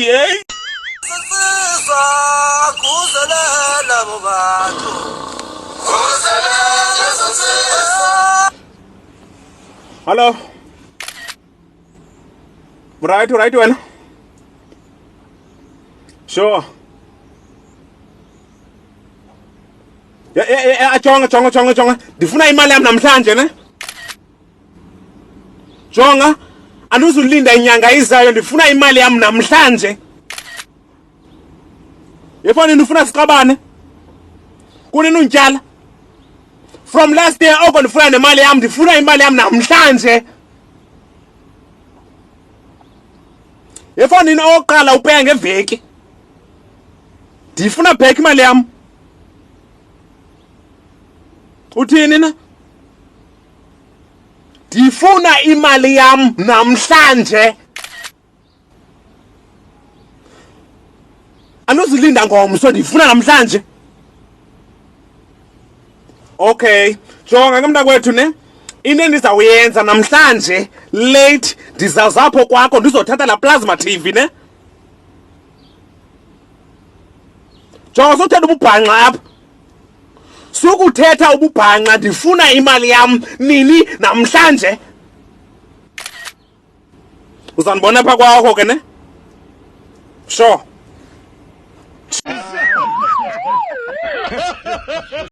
Yey. Hello. Right wena. Sure. Jonga. Ndifuna imali yami namhlanje ne? Jonga, anuzulinda inyanga izayo, ndifuna imali yami namhlanje. Yefoni ndifuna siqabane. Kunini untyala? From last year over ndifuna nemali yami, ndifuna imali yami namhlanje. Yefoni oqala upeya ngeveki. Ndifuna back imali yami. Uthini na? Ndifuna imali yami namhlanje. Anuzilinda ngomso, ndifuna namhlanje. Okay, jonga mntakwethu ne? Into endizawuyenza namhlanje late ndizawuzapho kwakho ndizothatha la plasma TV ne? Jonga sothetha ububhanqa apha. Sukuthetha ububhanqa, ndifuna imali yam nini namhlanje. Uzandibona pha kwakho ke ne? Sure.